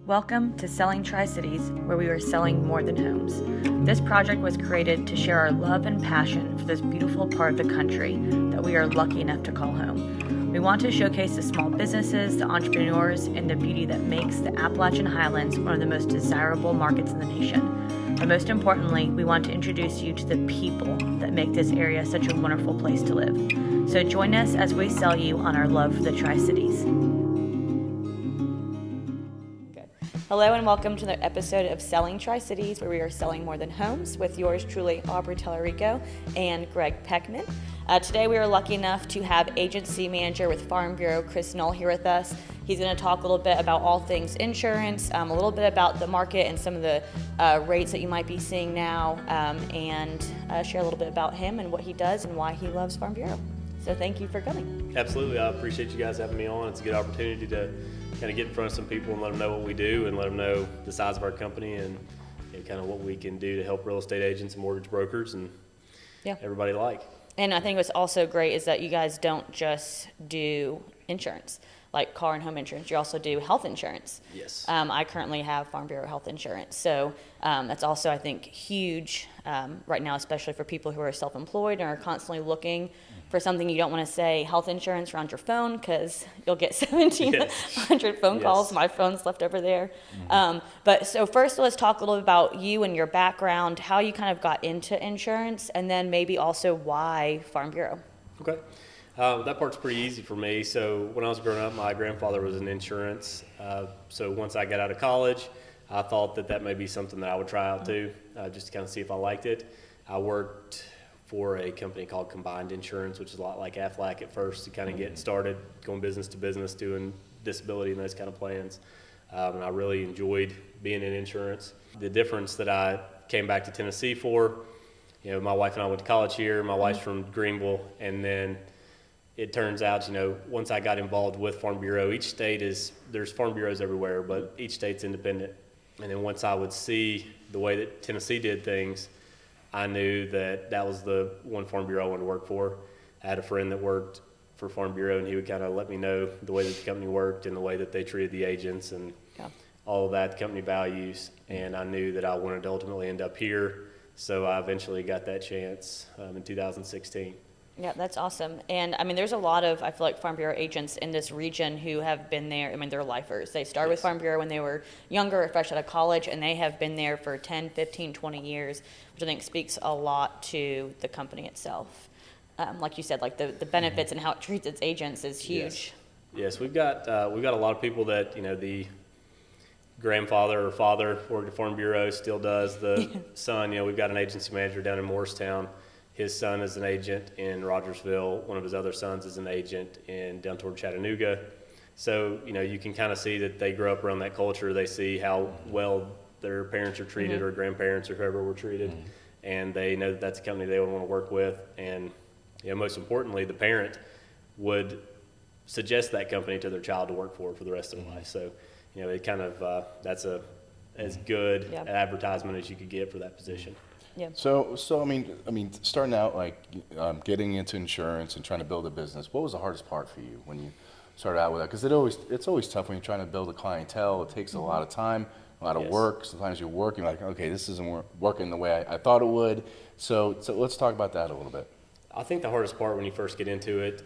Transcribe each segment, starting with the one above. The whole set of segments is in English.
Welcome to Selling Tri-Cities, where we are selling more than homes. This project was created to share our love and passion for this beautiful part of the country that we are lucky enough to call home. We want to showcase the small businesses, the entrepreneurs, and the beauty that makes the Appalachian Highlands one of the most desirable markets in the nation. But most importantly, we want to introduce you to the people that make this area such a wonderful place to live. So join us as we sell you on our love for the Tri-Cities. Hello and welcome to the episode of Selling Tri-Cities, where we are selling more than homes with yours truly, Aubrey and Gregg Pechmann. Today we are lucky enough to have Agency Manager with Farm Bureau, Chris Null, here with us. He's going to talk a little bit about all things insurance, a little bit about the market and some of the rates that you might be seeing now, and share a little bit about him and what he does and why he loves Farm Bureau. So thank you for coming. Absolutely. I appreciate you guys having me on. It's a good opportunity to kind of get in front of some people and let them know what we do and let them know the size of our company and kind of what we can do to help real estate agents and mortgage brokers and everybody alike. And I think what's also great is that you guys don't just do insurance, like car and home insurance. You also do health insurance. Yes. I currently have Farm Bureau health insurance. So that's also, I think, huge right now, especially for people who are self-employed and are constantly looking for something. You don't want to say health insurance around your phone because you'll get 1,700 phone calls. My phone's left over there. But so first, let's talk a little about you and your background, how you kind of got into insurance, and then maybe also why Farm Bureau. Okay. That part's pretty easy for me. So when I was growing up, my grandfather was in insurance. So once I got out of college, I thought that may be something that I would try out too, just to kind of see if I liked it. I worked for a company called Combined Insurance, which is a lot like Aflac at first, to kind of get started going business to business, doing disability and those kind of plans. And I really enjoyed being in insurance. The difference that I came back to Tennessee for, my wife and I went to college here. My wife's from Greenville, and then it turns out, once I got involved with Farm Bureau, each state there's Farm Bureaus everywhere, but each state's independent. And then once I would see the way that Tennessee did things, I knew that was the one Farm Bureau I wanted to work for. I had a friend that worked for Farm Bureau, and he would kind of let me know the way that the company worked and the way that they treated the agents and all of that, company values. And I knew that I wanted to ultimately end up here, so I eventually got that chance in 2016. Yeah, that's awesome. And I mean, there's a lot of, I feel like, Farm Bureau agents in this region who have been there. I mean, they're lifers. They started with Farm Bureau when they were younger or fresh out of college, and they have been there for 10, 15, 20 years, which I think speaks a lot to the company itself. Like you said, like the benefits and how it treats its agents is huge. Yes, we've got a lot of people that, the grandfather or father worked at Farm Bureau, still does. The son, we've got an agency manager down in Morristown. His son is an agent in Rogersville. One of his other sons is an agent down toward Chattanooga. So, you can kind of see that they grew up around that culture. They see how well their parents are treated or grandparents or whoever were treated. And they know that that's a company they would want to work with. And, most importantly, the parent would suggest that company to their child to work for the rest of their life. So, it kind of, that's as good an advertisement as you could get for that position. Yeah. So I mean, starting out getting into insurance and trying to build a business. What was the hardest part for you when you started out with that? Because it's always tough when you're trying to build a clientele. It takes a lot of time, a lot of work. Sometimes you're working like, okay, this isn't working the way I thought it would. So let's talk about that a little bit. I think the hardest part when you first get into it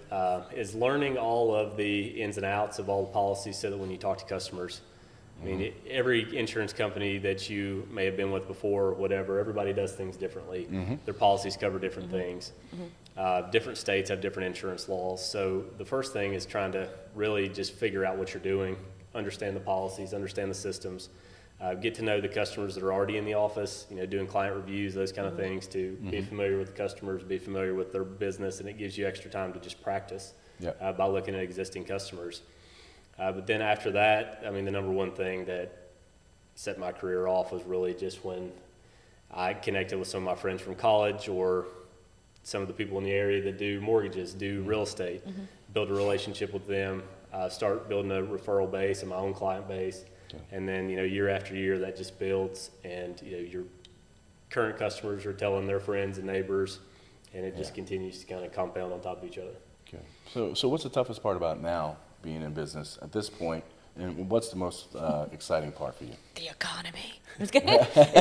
is learning all of the ins and outs of all the policies, so that when you talk to customers. I mean, every insurance company that you may have been with before or whatever, everybody does things differently. Their policies cover different things. Different states have different insurance laws. So the first thing is trying to really just figure out what you're doing, understand the policies, understand the systems, get to know the customers that are already in the office, doing client reviews, those kind of things, to be familiar with the customers, be familiar with their business, and it gives you extra time to just practice by looking at existing customers. But then after that, I mean, the number one thing that set my career off was really just when I connected with some of my friends from college or some of the people in the area that do mortgages, do real estate, build a relationship with them, start building a referral base and my own client base. And then, year after year, that just builds, and, your current customers are telling their friends and neighbors, and it just continues to kind of compound on top of each other. Okay. So what's the toughest part about now being in business at this point And what's the most exciting part for you? The economy. It's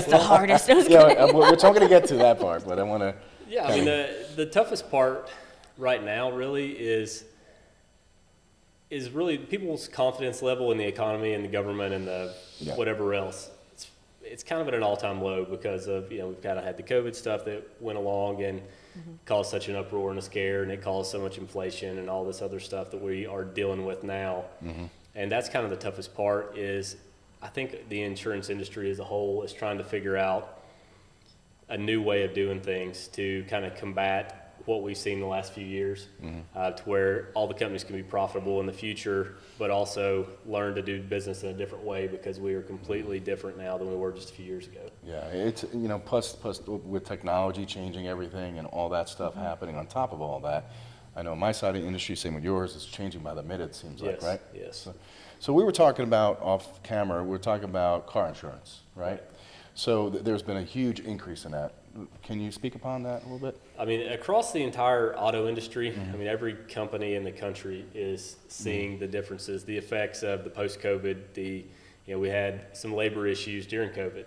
the hardest. We're going to get to that part, but I want to. Yeah, I mean, the toughest part right now really is really people's confidence level in the economy and the government and the whatever else. It's kind of at an all-time low because of, we've kind of had the COVID stuff that went along and caused such an uproar and a scare, and it caused so much inflation and all this other stuff that we are dealing with now. And that's kind of the toughest part is I think the insurance industry as a whole is trying to figure out a new way of doing things to kind of combat what we've seen the last few years, to where all the companies can be profitable in the future, but also learn to do business in a different way because we are completely different now than we were just a few years ago. Yeah, it's, plus with technology changing everything and all that stuff happening on top of all that, I know my side of the industry, same with yours, is changing by the minute, it seems like, right? Yes. So we were talking about, off camera, we were talking about car insurance, right? So there's been a huge increase in that. Can you speak upon that a little bit? I mean, across the entire auto industry, I mean, every company in the country is seeing the differences, the effects of the post-COVID, we had some labor issues during COVID.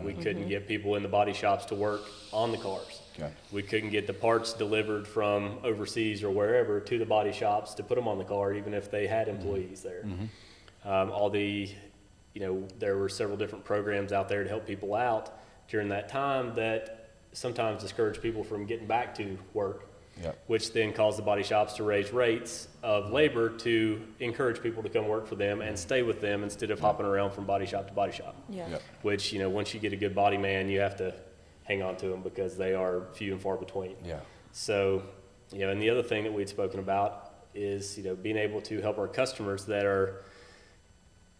We couldn't get people in the body shops to work on the cars. Okay. We couldn't get the parts delivered from overseas or wherever to the body shops to put them on the car, even if they had employees there. There were several different programs out there to help people out during that time that sometimes discourage people from getting back to work, which then caused the body shops to raise rates of labor to encourage people to come work for them and stay with them instead of hopping around from body shop to body shop. Which, once you get a good body man, you have to hang on to them because they are few and far between. So, and the other thing that we'd spoken about is, being able to help our customers that are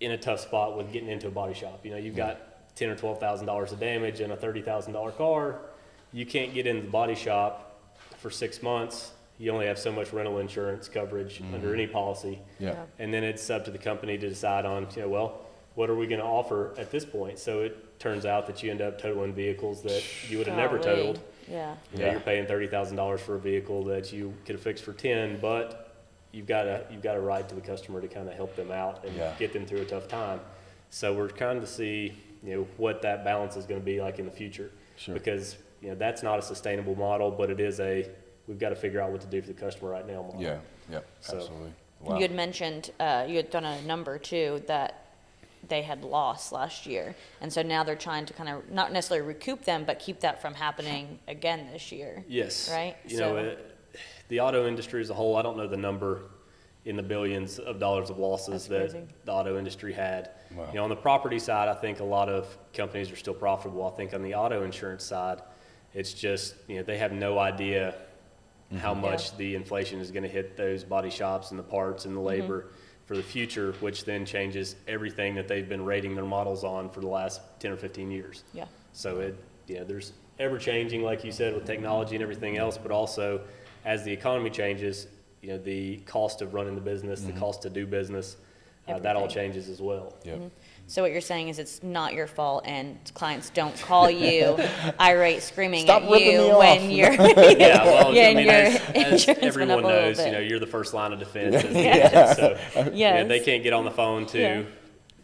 in a tough spot with getting into a body shop. You've got $10,000 or $12,000 of damage in a $30,000 car. You can't get into the body shop for 6 months. You only have so much rental insurance coverage under any policy. And then it's up to the company to decide on, what are we going to offer at this point? So it turns out that you end up totaling vehicles that you would have never totaled. You're paying $30,000 for a vehicle that you could have fixed for 10, but you've got to ride to the customer to kind of help them out and get them through a tough time. So we're trying to see, what that balance is going to be like in the future. Because that's not a sustainable model, but it is we've got to figure out what to do for the customer right now model. Absolutely. You had mentioned, you had done a number too, that they had lost last year. And so now they're trying to kind of not necessarily recoup them, but keep that from happening again this year. Yes. Right? The auto industry as a whole, I don't know the number in the billions of dollars of losses that the auto industry had. On the property side, I think a lot of companies are still profitable. I think on the auto insurance side, it's just, they have no idea how much the inflation is going to hit those body shops and the parts and the labor for the future, which then changes everything that they've been rating their models on for the last 10 or 15 years. So there's ever changing, like you said, with technology and everything else, but also as the economy changes, the cost of running the business, the cost to do business, that all changes as well. So what you're saying is it's not your fault, and clients don't call you irate, screaming Stop at ripping you me when off. you're as everyone knows, you're the first line of defense as the agent. So they can't get on the phone to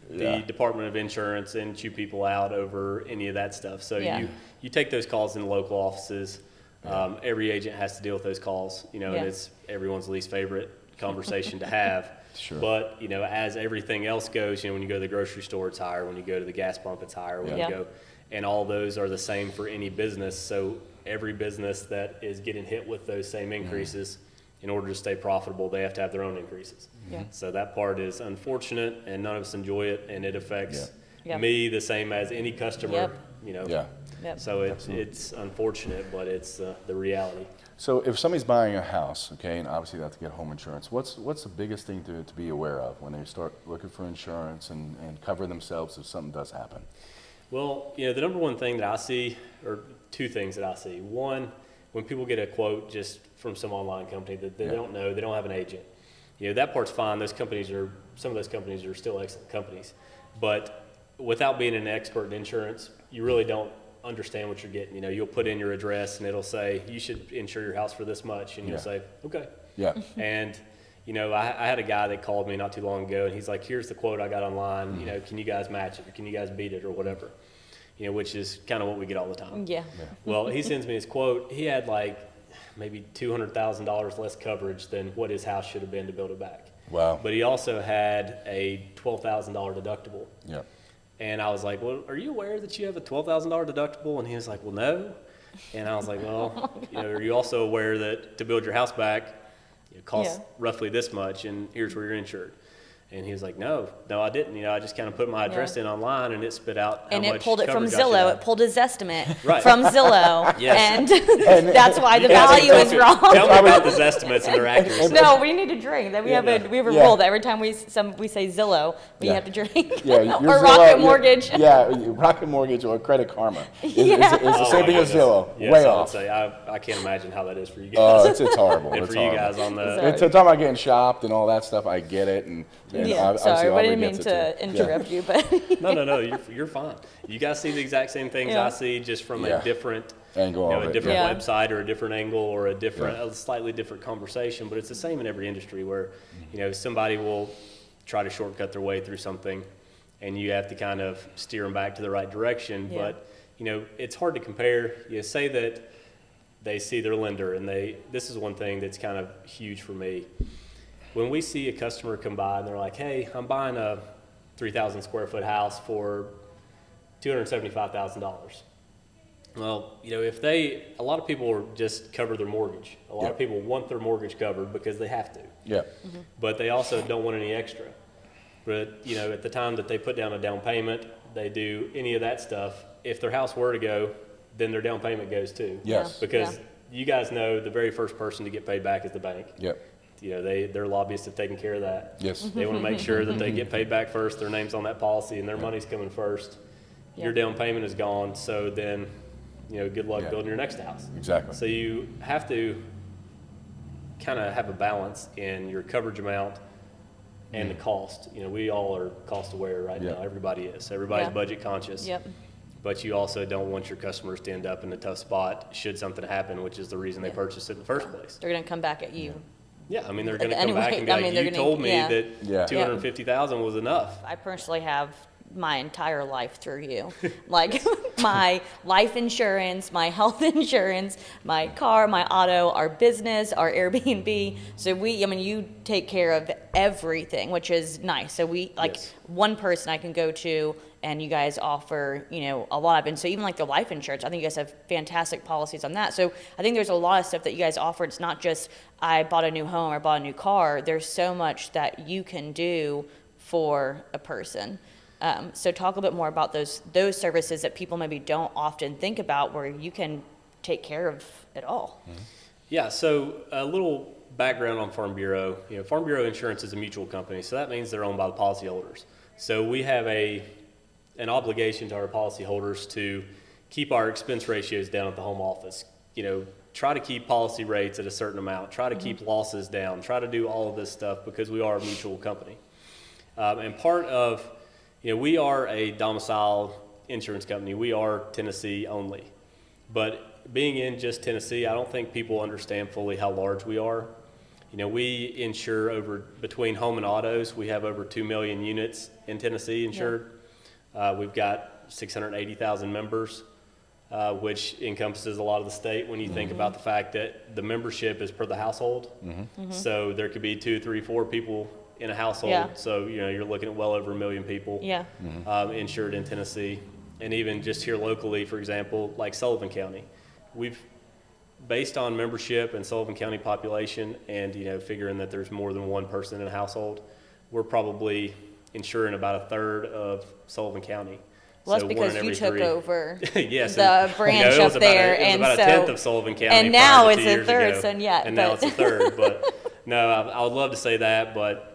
the Department of Insurance and chew people out over any of that stuff. So you take those calls in the local offices. Every agent has to deal with those calls, and it's everyone's least favorite conversation to have. But, as everything else goes, when you go to the grocery store, it's higher. When you go to the gas pump, it's higher. When you go, and all those are the same for any business. So every business that is getting hit with those same increases, in order to stay profitable, they have to have their own increases. So that part is unfortunate, and none of us enjoy it, and it affects me the same as any customer, So it's unfortunate, but it's the reality. So if somebody's buying a house, and obviously they have to get home insurance, what's the biggest thing to be aware of when they start looking for insurance and cover themselves if something does happen? Well, the number one thing that I see, or two things that I see. One, when people get a quote just from some online company that they don't know, they don't have an agent. That part's fine. Some of those companies are still excellent companies. But without being an expert in insurance, you really don't understand what you're getting. You'll put in your address and it'll say, you should insure your house for this much. And you'll say, okay. And, I had a guy that called me not too long ago, and he's like, here's the quote I got online, can you guys match it, or can you guys beat it, or whatever, which is kind of what we get all the time. Yeah. Well, he sends me his quote. He had like maybe $200,000 less coverage than what his house should have been to build it back. Wow. But he also had a $12,000 deductible. Yeah. And I was like, well, are you aware that you have a $12,000 deductible? And he was like, well, no. And I was like, well, are you also aware that to build your house back, it costs roughly this much, and here's where you're insured? And he was like, no, I didn't. I just kind of put my address in online, and it spit out how and much it pulled it from coverage I should Zillow. have. It pulled his estimate Right. from Zillow. Yes. And that's why the value is wrong. Tell me about those estimates and their accuracy. No, we need to drink. We have a rule that every time we say Zillow, we Yeah. have to drink. Yeah, your or Zillow- Rocket Mortgage. Yeah, Rocket Mortgage or Credit Karma. It's Yeah. the same thing as Zillow. Yes, Way I off. would say I can't imagine how that is for you guys. It's horrible. and It's for you horrible. guys on the Sorry. It's talking about getting shopped and all that stuff. I get it, and Yeah, obviously sorry, I Aubrey didn't mean gets it to too. interrupt you, but No, you're fine. You guys see the exact same things I see, just from a different Angle of a it, different yeah. website or a different angle or a slightly different conversation. But it's the same in every industry where somebody will try to shortcut their way through something, and you have to kind of steer them back to the right direction. Yeah. But it's hard to compare. You say that they see their lender, and this is one thing that's kind of huge for me. When we see a customer come by and they're like, hey, I'm buying a 3,000 square foot house for $275,000. Well, a lot of people are just cover their mortgage. A lot of people want their mortgage covered because they have to. Yeah. But they also don't want any extra. But, at the time that they put down a down payment, they do any of that stuff. If their house were to go, then their down payment goes too. Yes. Because you guys know the very first person to get paid back is the bank. Yep. Their lobbyists have taken care of that. Yes. They want to make sure that they get paid back first, their name's on that policy, and their money's coming first. Yeah. Your down payment is gone, so then, good luck building your next house. Exactly. So you have to kind of have a balance in your coverage amount and the cost. We all are cost aware right now. Everybody is. Everybody's budget conscious. Yep. But you also don't want your customers to end up in a tough spot should something happen, which is the reason they purchased it in the first place. They're going to come back at you. Yeah, I mean, they're going to At come any back rate, and be I like, mean, they're you gonna- told me yeah. that $250,000 was enough. I personally have my entire life through you. Like my life insurance, my health insurance, my car, my auto, our business, our Airbnb. So you take care of everything, which is nice. So one person I can go to, and you guys offer, a lot of, and so even like the life insurance, I think you guys have fantastic policies on that. So I think there's a lot of stuff that you guys offer. It's not just I bought a new home or bought a new car. There's so much that you can do for a person. So talk a little bit more about those services that people maybe don't often think about, where you can take care of it all. Mm-hmm. Yeah, so a little background on Farm Bureau. Farm Bureau Insurance is a mutual company, so that means they're owned by the policyholders. So we have an obligation to our policyholders to keep our expense ratios down at the home office. Try to keep policy rates at a certain amount, try to keep losses down, try to do all of this stuff because we are a mutual company. And part of, we are a domiciled insurance company. We are Tennessee only. But being in just Tennessee, I don't think people understand fully how large we are. We insure between home and autos, we have over 2 million units in Tennessee insured. We've got 680,000 members, which encompasses a lot of the state when you think about the fact that the membership is per the household. So there could be 2, 3, 4 people in a household. Yeah. So, you're looking at well over 1 million people insured in Tennessee. And even just here locally, for example, like Sullivan County, we've, based on membership and Sullivan County population and, figuring that there's more than one person in a household, we're probably insuring about a third of Sullivan County. Well, So that's one because in you every took 3. over Yes, the branch it was up there, it was and about so a tenth of Sullivan County. and now prior to it's 2 a years third. ago. So and now it's a third. But no, I would love to say that, but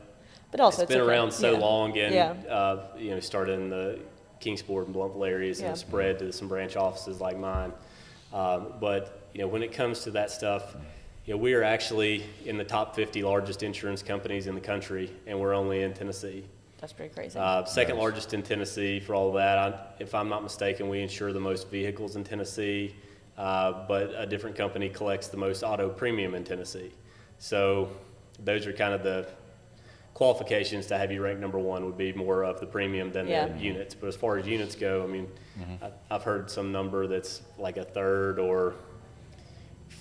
also it's been okay. around so Yeah. long, and started in the Kingsport and Bluntville areas and spread to some branch offices like mine. But when it comes to that stuff, we are actually in the top 50 largest insurance companies in the country, and we're only in Tennessee. That's pretty crazy. Second largest in Tennessee for all of that. If I'm not mistaken, we insure the most vehicles in Tennessee, but a different company collects the most auto premium in Tennessee. So those are kind of the qualifications to have you rank number one would be more of the premium than the units. But as far as units go, I mean, I've heard some number that's like a third or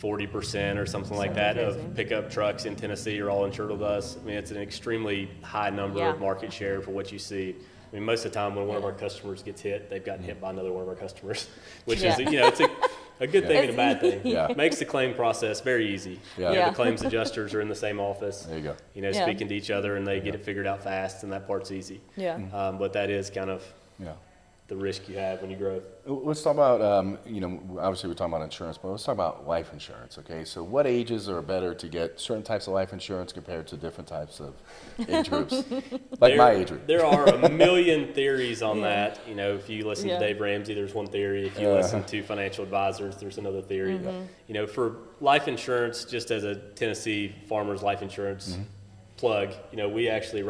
40% or something like that crazy. of pickup trucks in Tennessee are all insured with us. I mean, it's an extremely high number of market share for what you see. I mean, most of the time when one of our customers gets hit, they've gotten hit by another one of our customers, which is, it's a good thing and a bad thing. Yeah. It makes the claim process very easy. Yeah. The claims adjusters are in the same office. There you go. Speaking to each other, and they get it figured out fast, and that part's easy. Yeah. But that is kind of Yeah. the risk you have when you grow. Let's talk about, obviously we're talking about insurance, but let's talk about life insurance, okay? So what ages are better to get certain types of life insurance compared to different types of age groups? Like my age group. There are a million theories on that. If you listen to Dave Ramsey, there's one theory. If you listen to financial advisors, there's another theory. For life insurance, just as a Tennessee farmers life insurance plug, we actually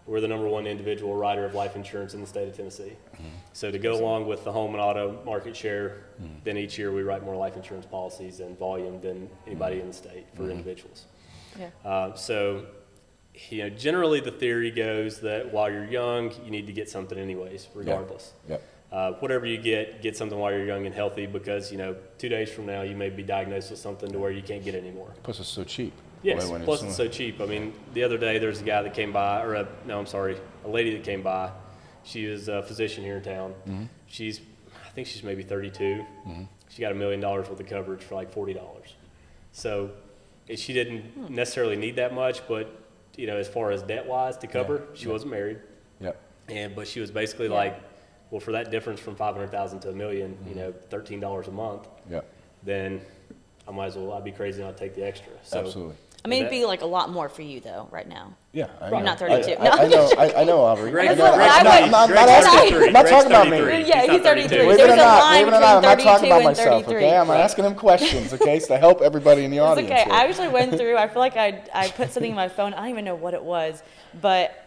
we're the number one individual writer of life insurance in the state of Tennessee. So to go along with the home and auto market share, then each year we write more life insurance policies and volume than anybody in the state for individuals. Generally the theory goes that while you're young, you need to get something anyways, regardless. Whatever you get something while you're young and healthy, because 2 days from now you may be diagnosed with something to where you can't get it anymore. Plus it's so cheap. Yes, plus it's so cheap. I mean, the other day there's a guy that came by, a lady that came by. She is a physician here in town. I think she's maybe 32. She got $1 million worth of coverage for like $40. So she didn't necessarily need that much, but as far as debt wise to cover, she wasn't married. But she was basically like, well, for that difference from $500,000 to $1 million, $13 a month, then I'd be crazy not to take the extra. So, absolutely. I mean, it'd be like a lot more for you though, right now. Yeah, You're not 32. I know, Aubrey. Greg's I'm not talking about me. Yeah, he's 33. Believe There's it or a not, line believe it or not, I'm not between talking 32 about and myself, 33. okay? I'm asking him questions, okay, to help everybody in the It's audience. okay. here. I actually went through, I feel like I put something in my phone. I don't even know what it was, but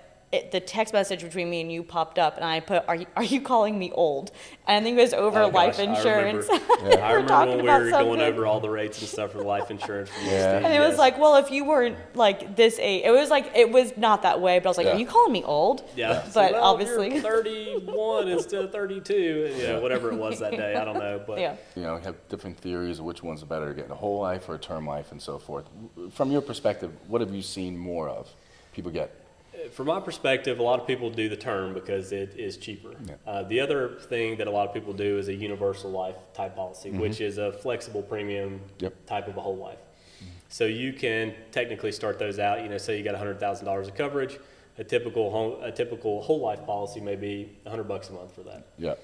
the text message between me and you popped up, and I put, are you calling me old? And I think it was over life insurance. I remember when we were going over all the rates and stuff for the life insurance. And it was like, well, if you weren't like this age, it was not that way, but I was like, are you calling me old? Yeah. But so, obviously. You're 31 instead of 32. Whatever it was that day, I don't know. But we have different theories of which one's better, getting a whole life or a term life and so forth. From your perspective, what have you seen more of people get? From my perspective, a lot of people do the term because it is cheaper. The other thing that a lot of people do is a universal life type policy, which is a flexible premium type of a whole life. So you can technically start those out. Say you got $100,000 of coverage. A typical whole life policy may be $100 a month for that.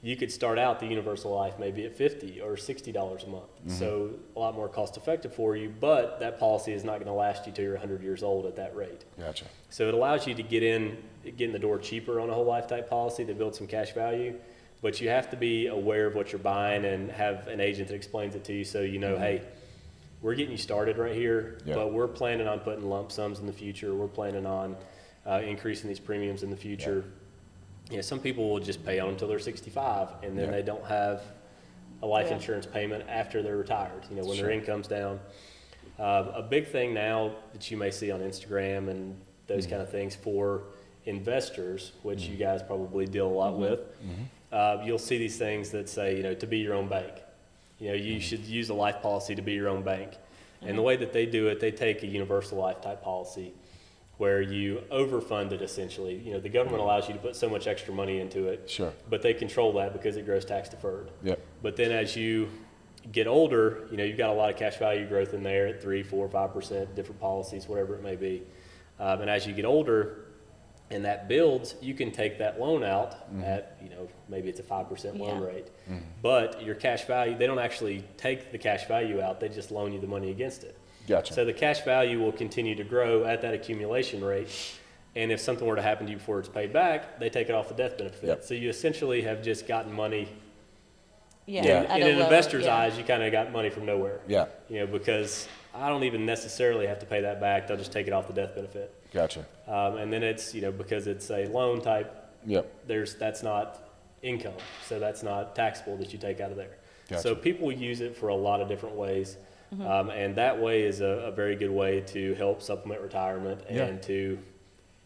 You could start out the universal life maybe at $50 or $60 a month. So a lot more cost effective for you, but that policy is not going to last you till you're 100 years old at that rate. Gotcha. So it allows you to get in the door cheaper on a whole life type policy to build some cash value, but you have to be aware of what you're buying and have an agent that explains it to you, so hey, we're getting you started right here, but we're planning on putting lump sums in the future. We're planning on increasing these premiums in the future. Some people will just pay on until they're 65, and then they don't have a life insurance payment after they're retired, when their income's down. A big thing now that you may see on Instagram and those kind of things for investors, which you guys probably deal a lot with, you'll see these things that say, to be your own bank. You should use a life policy to be your own bank. And the way that they do it, they take a universal life type policy where you overfund it essentially. The government allows you to put so much extra money into it, but they control that because it grows tax deferred. But then as you get older, you've got a lot of cash value growth in there at 3, 4, 5%, different policies, whatever it may be. And as you get older and that builds, you can take that loan out at, maybe it's a 5% loan rate. But your cash value, they don't actually take the cash value out, they just loan you the money against it. Gotcha. So the cash value will continue to grow at that accumulation rate. And if something were to happen to you before it's paid back, they take it off the death benefit. So you essentially have just gotten money. In an investor's eyes, you kind of got money from nowhere. Because I don't even necessarily have to pay that back. They'll just take it off the death benefit. Gotcha. And then it's, because it's a loan type, that's not income. So that's not taxable that you take out of there. So people use it for a lot of different ways. And that way is a very good way to help supplement retirement and to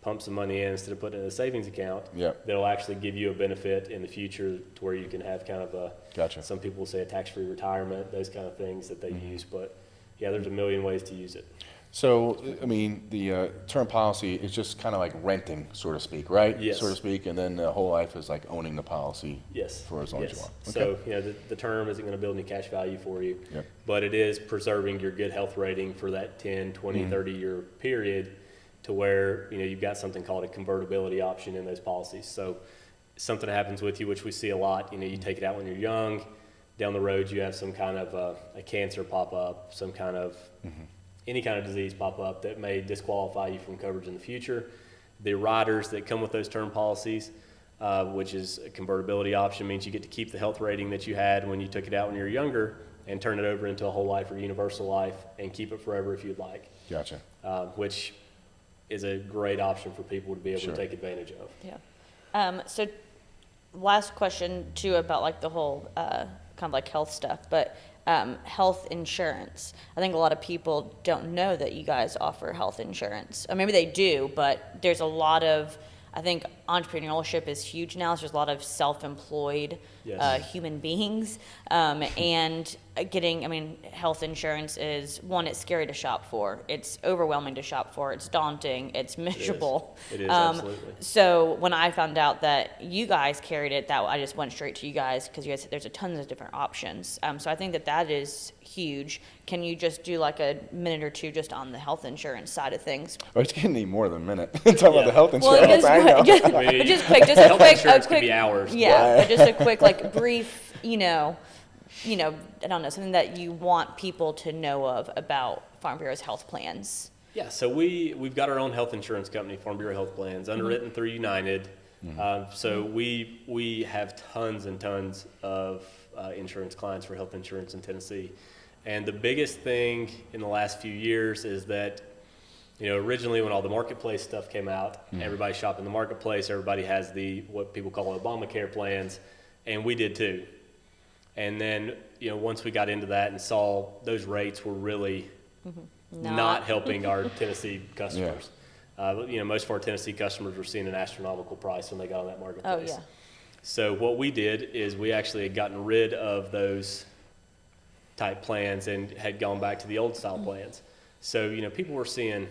pump some money in instead of putting it in a savings account. That'll actually give you a benefit in the future to where you can have kind of a, some people will say a tax-free retirement, those kind of things that they use. But yeah, there's a million ways to use it. So, I mean, the term policy is just kind of like renting, so to speak, right? Yes. So to speak, and then the whole life is like owning the policy for as long as you want. So, the term isn't going to build any cash value for you, but it is preserving your good health rating for that 10, 20, 30-year period to where, you've got something called a convertibility option in those policies. So, something happens with you, which we see a lot, you take it out when you're young, down the road you have some kind of a cancer pop up, some kind of any kind of disease pop up that may disqualify you from coverage in the future. The riders that come with those term policies, which is a convertibility option, means you get to keep the health rating that you had when you took it out when you were younger and turn it over into a whole life or universal life and keep it forever if you'd like. Gotcha. Which is a great option for people to be able to take advantage of. Yeah. So last question too about like the whole kind of like health stuff, but health insurance. I think a lot of people don't know that you guys offer health insurance. Or maybe they do, but there's a lot of, I think entrepreneurship is huge now. So there's a lot of self-employed human beings. And getting, health insurance is, one, it's scary to shop for. It's overwhelming to shop for. It's daunting. It's miserable. It is absolutely. So when I found out that you guys carried it, that I just went straight to you guys because you guys, there's a tons of different options. So I think that is huge. Can you just do like a minute or two just on the health insurance side of things? Oh, it's going to need more than a minute. Talk about the health insurance. Well, I know. Just quick, just a health quick, insurance could be hours. Yeah, just a quick, like brief, I don't know, something that you want people to know of about Farm Bureau's health plans. Yeah, so we've got our own health insurance company, Farm Bureau Health Plans, underwritten through United. So we have tons and tons of insurance clients for health insurance in Tennessee. And the biggest thing in the last few years is that, originally when all the marketplace stuff came out, everybody shopped in the marketplace, everybody has what people call Obamacare plans, and we did too. And then, once we got into that and saw those rates were really not helping our Tennessee customers. Most of our Tennessee customers were seeing an astronomical price when they got on that marketplace. Oh, yeah. So what we did is we actually had gotten rid of those type plans and had gone back to the old style plans. So, people were seeing,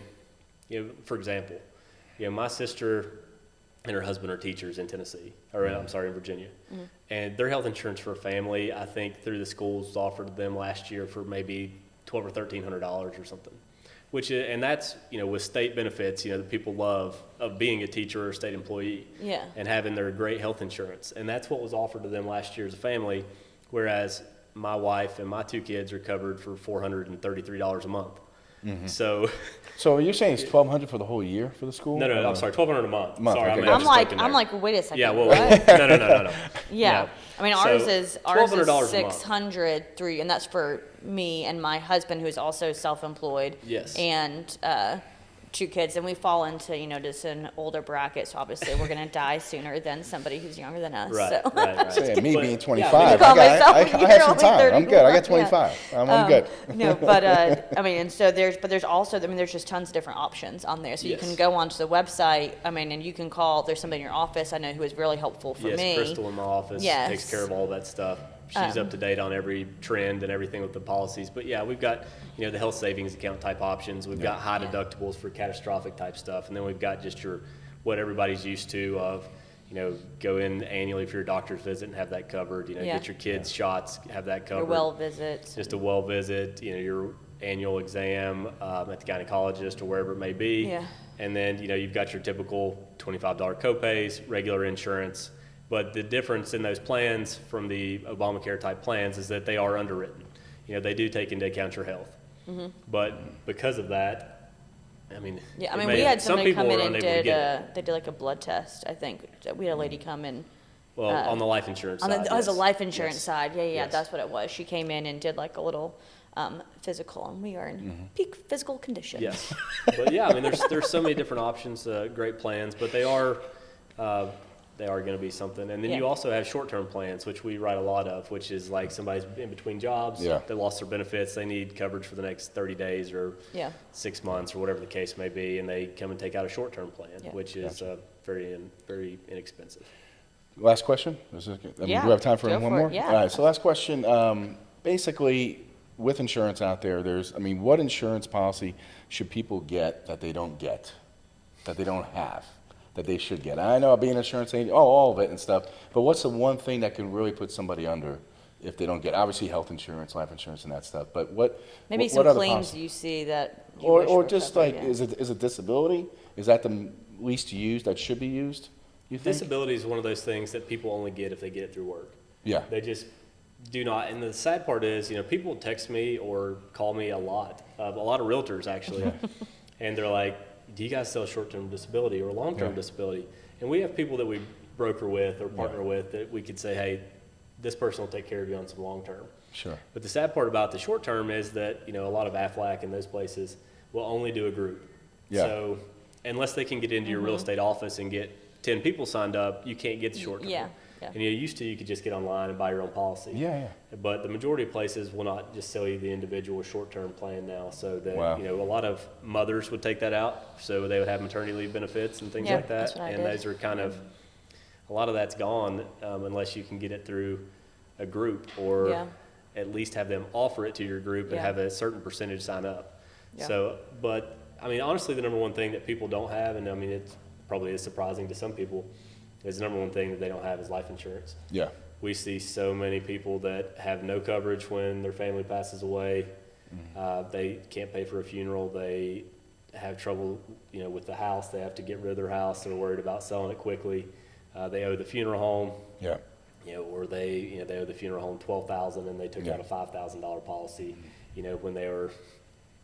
for example, my sister and her husband are teachers in Tennessee, in Virginia. And their health insurance for a family, I think through the schools offered them last year for maybe $1,200 or $1,300 or something. And that's, with state benefits, that people love of being a teacher or a state employee. And having their great health insurance. And that's what was offered to them last year as a family, whereas my wife and my two kids are covered for $433 a month. So you're saying it's $1,200 for the whole year for the school? No, I'm sorry, $1,200 a month. Sorry, okay. I'm like, wait a second. Yeah, well, what? no. Yeah, No. ours is $1,200 $600 and that's for me and my husband, who's also self-employed. Yes. And two kids, and we fall into just an older bracket, so obviously we're gonna die sooner than somebody who's younger than us. Right, so. right. Saying me being 25, call I myself, have some time. I'm good. I got 31. 25. I'm good. No, but and so there's also there's just tons of different options on there. So you can go onto the website. And you can call. There's somebody in your office I know who is really helpful for me. Yes, Crystal in my office takes care of all that stuff. She's up to date on every trend and everything with the policies. But yeah, we've got the health savings account type options. We've got high deductibles for catastrophic type stuff, and then we've got just what everybody's used to of go in annually for your doctor's visit and have that covered. Get your kids shots, have that covered. Your well visits. Just a well visit. Your annual exam at the gynecologist or wherever it may be. Yeah. And then you've got your typical $25 copays, regular insurance. But the difference in those plans from the Obamacare type plans is that they are underwritten. They do take into account your health. But because of that, we had somebody come in and they did like a blood test. I think we had a lady come in. Well, on the life insurance side. On the life insurance side, Yes. That's what it was. She came in and did like a little physical, and we are in peak physical condition. Yes, but yeah, there's so many different options, great plans, but they are. they are going to be something. And then Yeah. you also have short-term plans, which we write a lot of, which is like somebody's in between jobs, Yeah. they lost their benefits, they need coverage for the next 30 days or Yeah. 6 months or whatever the case may be, and they come and take out a short-term plan, Yeah. which is very inexpensive. Last question? Do we have time for go one for it, more? yeah. All right, so last question. Basically, with insurance out there, what insurance policy should people get that they don't get, that they don't have, that they should get? And I know being an insurance agent, all of it and stuff, but what's the one thing that can really put somebody under if they don't get, obviously health insurance, life insurance and that stuff, but Maybe what some other claims policy? you see that you Or, wish or were just covered, like, yeah. is it disability? Is that the least used, that should be used, you think? Disability is one of those things that people only get if they get it through work. Yeah, They just do not. And the sad part is, people text me or call me a lot of realtors actually, and they're like, "Do you guys sell short-term disability or long-term Yeah. disability?" And we have people that we broker with or partner with that we could say, "Hey, this person will take care of you on some long-term." sure. But the sad part about the short-term is that a lot of Aflac and those places will only do a group. Yeah. So unless they can get into your real estate office and get 10 people signed up, you can't get the short-term. Yeah, yeah. And used to, you could just get online and buy your own policy. Yeah. But the majority of places will not just sell you the individual short-term plan now. So that, Wow. a lot of mothers would take that out. So they would have maternity leave benefits and things Yeah, like that. that's what I And did. those are kind of, a lot of that's gone unless you can get it through a group or Yeah. at least have them offer it to your group and Yeah. have a certain percentage sign up. Yeah. So, but honestly, the number one thing that people don't have, and it probably is surprising to some people, is the number one thing that they don't have is life insurance. Yeah. We see so many people that have no coverage when their family passes away. They can't pay for a funeral. They have trouble, with the house. They have to get rid of their house. They're worried about selling it quickly. They owe the funeral home. Yeah. Or they owe the funeral home $12,000 and they took Yeah. out a $5,000 policy, when they were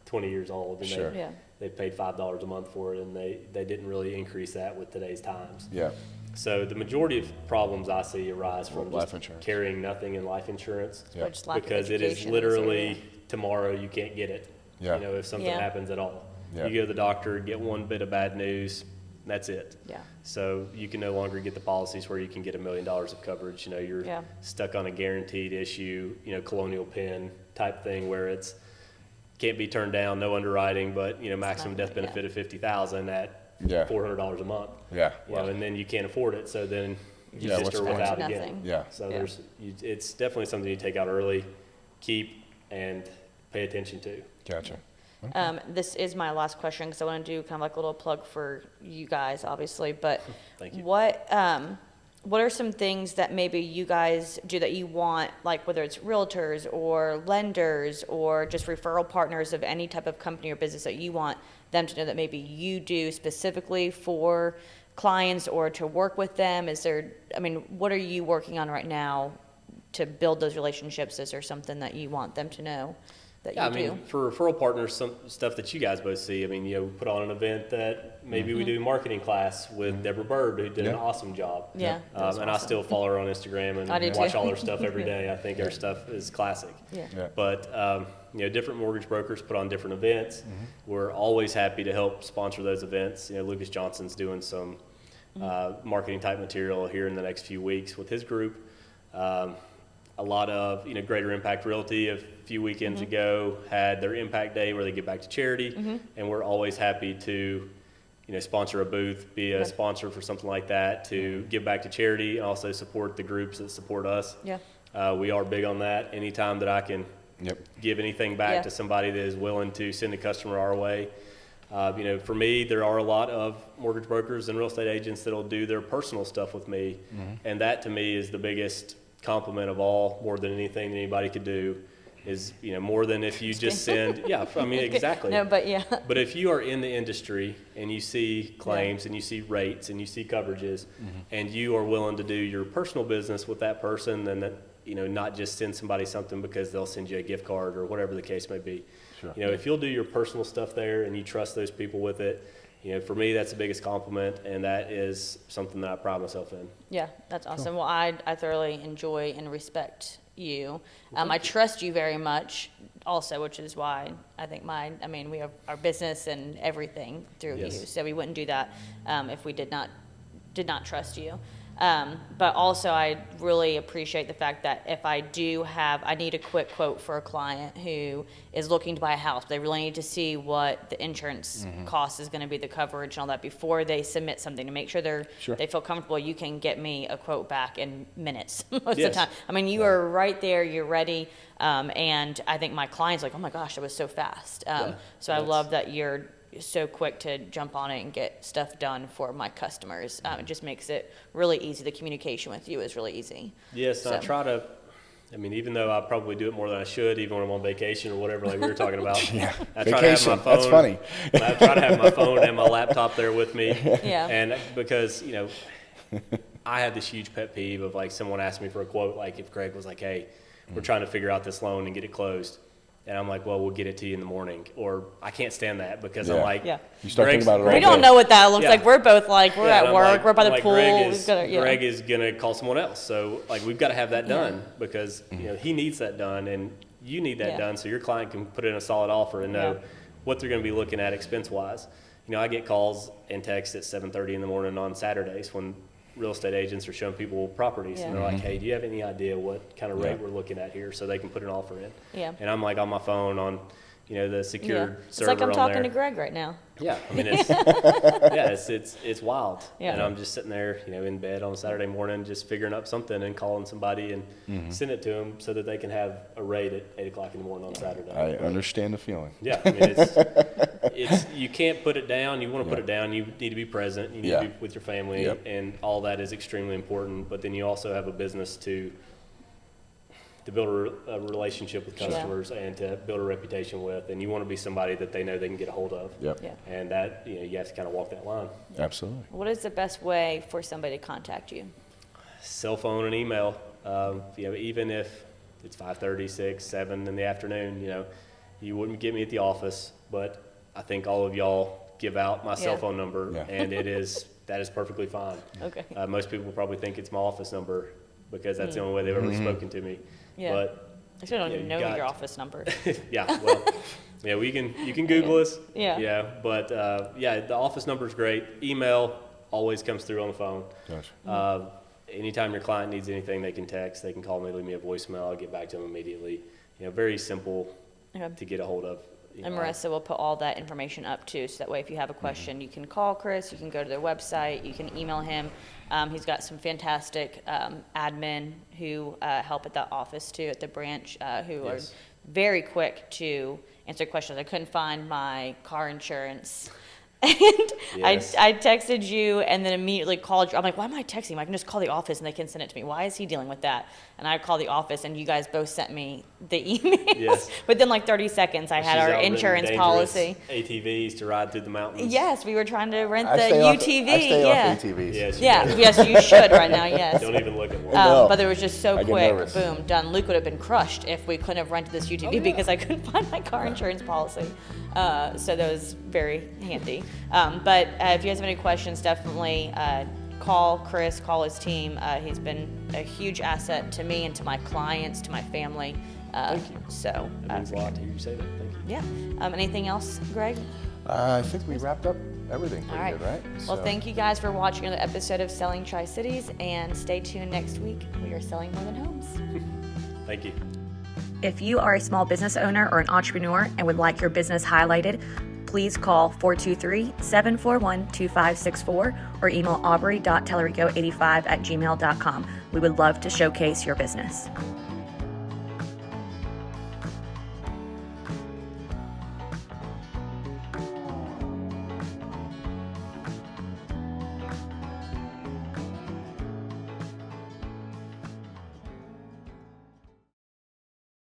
20 years old, and Sure. Yeah. they paid $5 a month for it, and they didn't really increase that with today's times. Yeah. So the majority of problems I see arise from Life just insurance. carrying nothing in life insurance, Yeah. Or just lack of because it is education in this literally area. tomorrow you can't get it. Yeah. If something Yeah. happens at all, Yeah. you go to the doctor, get one bit of bad news, that's it. Yeah. So you can no longer get the policies where you can get $1 million of coverage. You're Yeah. stuck on a guaranteed issue, colonial pen type thing where it's can't be turned down, no underwriting, but maximum death Yeah. benefit of $50,000 at Yeah. $400 a month. Yeah. And then you can't afford it, so then you Yeah, just what's are the point? without Nothing. again. Yeah. So Yeah. it's definitely something you take out early, keep, and pay attention to. Gotcha. This is my last question because I want to do kind of like a little plug for you guys, obviously. But Thank you. what are some things that maybe you guys do that you want, like whether it's realtors or lenders or just referral partners of any type of company or business that you want them to know that maybe you do specifically for clients or to work with them? What are you working on right now to build those relationships? Is there something that you want them to know that Yeah, you do? for referral partners, some stuff that you guys both see. We put on an event that maybe we do a marketing class with Deborah Bird, who did an Yeah. awesome job. Yeah, that was And I awesome. still follow her on Instagram I do and watch too. all her stuff every day. I think her stuff is classic. Yeah. Yeah. But, different mortgage brokers put on different events. We're always happy to help sponsor those events. Lucas Johnson's doing some marketing type material here in the next few weeks with his group. A lot of, Greater Impact Realty a few weekends ago had their Impact Day where they give back to charity. And we're always happy to, sponsor a booth, be a Yeah. sponsor for something like that, to give back to charity and also support the groups that support us. Yeah. We are big on that. Anytime that I can Yep. give anything back Yeah. to somebody that is willing to send a customer our way. For me, there are a lot of mortgage brokers and real estate agents that'll do their personal stuff with me. And that to me is the biggest compliment of all, more than anything that anybody could do, is, more than if you just send, exactly. No, but yeah. But if you are in the industry and you see claims and you see rates and you see coverages and you are willing to do your personal business with that person, then that, not just send somebody something because they'll send you a gift card or whatever the case may be. Sure. If you'll do your personal stuff there and you trust those people with it, for me, that's the biggest compliment, and that is something that I pride myself in. Yeah, that's awesome. Well, I thoroughly enjoy and respect you. I trust you very much also, which is why I think we have our business and everything through Yes. you. So we wouldn't do that if we did not trust you. But also I really appreciate the fact that if I need a quick quote for a client who is looking to buy a house, they really need to see what the insurance cost is going to be, the coverage and all that before they submit something, to make sure they feel comfortable. You can get me a quote back in minutes most of the time. I mean, you are right there, you're ready. And I think my clients like, oh my gosh, that was so fast. So I love that you're so quick to jump on it and get stuff done for my customers. It just makes it really easy. The communication with you is really easy. Yes, and I try to, I mean, even though I probably do it more than I should, even when I'm on vacation or whatever, like we were talking about. I try Vacation, to have my phone. that's funny. I try to have my phone and my laptop there with me. Yeah. And because, you know, I have this huge pet peeve of like someone asked me for a quote, like if Gregg was like, hey, we're trying to figure out this loan and get it closed. And I'm like, well, we'll get it to you in the morning. Or I can't stand that because I'm like, you start thinking about it all we day. don't know what that looks like. We're both like, we're at work, like, we're by the like pool. Gregg is going to call someone else. So like we've got to have that done because you know he needs that done and you need that done so your client can put in a solid offer and know what they're going to be looking at expense-wise. You know, I get calls and texts at 7:30 in the morning on Saturdays when real estate agents are showing people properties and they're like, hey, do you have any idea what kind of rate we're looking at here, so they can put an offer in? And I'm like on my phone on, you know, the secure server. It's like I'm on talking there. to Gregg right now. Yeah, I mean it's it's wild. And I'm just sitting there, you know, in bed on a Saturday morning, just figuring up something and calling somebody and send it to them so that they can have a rate at 8 o'clock in the morning on Saturday. I understand the feeling. Yeah, I mean it's you can't put it down. You want to put it down. You need to be present. You need to be with your family, and all that is extremely important. But then you also have a business to build a relationship with customers and to build a reputation with, and you want to be somebody that they know they can get a hold of. And that, you know, you have to kind of walk that line. Absolutely. What is the best way for somebody to contact you? Cell phone and email. You know, even if it's 5:30, 6, 7 in the afternoon, you know, you wouldn't get me at the office, but I think all of y'all give out my cell phone number, and that is perfectly fine. Okay. Most people probably think it's my office number because that's the only way they've ever spoken to me. But I still don't even know your office number. well, yeah, you can Google us. But the office number is great. Email always comes through on the phone. Gotcha. Anytime your client needs anything, they can text, they can call me, leave me a voicemail, I'll get back to them immediately. You know, very simple to get a hold of. And Marissa will put all that information up too, so that way if you have a question, you can call Chris, you can go to their website, you can email him. He's got some fantastic admin who help at the office too, at the branch, who are very quick to answer questions. I couldn't find my car insurance. And I texted you and then immediately called you. I'm like, why am I texting him? I can just call the office and they can send it to me. Why is he dealing with that? And I called the office and you guys both sent me the emails. Within like 30 seconds, I had our insurance policy. ATVs to ride through the mountains. Yes, we were trying to rent the UTV. I stay off ATVs. Yes, you should right now, yes. Don't even look at one. But it was just so quick, boom, done. Luke would have been crushed if we couldn't have rented this UTV because I couldn't find my car insurance policy. So that was very handy. But if you guys have any questions, definitely call Chris, call his team. He's been a huge asset to me and to my clients, to my family. Thank you. So that means a lot to hear you say that. Thank you. Yeah. Anything else, Gregg? I think we wrapped up everything pretty good, right? Well, thank you guys for watching another episode of Selling Tri-Cities, and stay tuned next week. We are selling more than homes. Thank you. If you are a small business owner or an entrepreneur and would like your business highlighted, please call 423-741-2564 or email aubrey.tellerico85@gmail.com. We would love to showcase your business.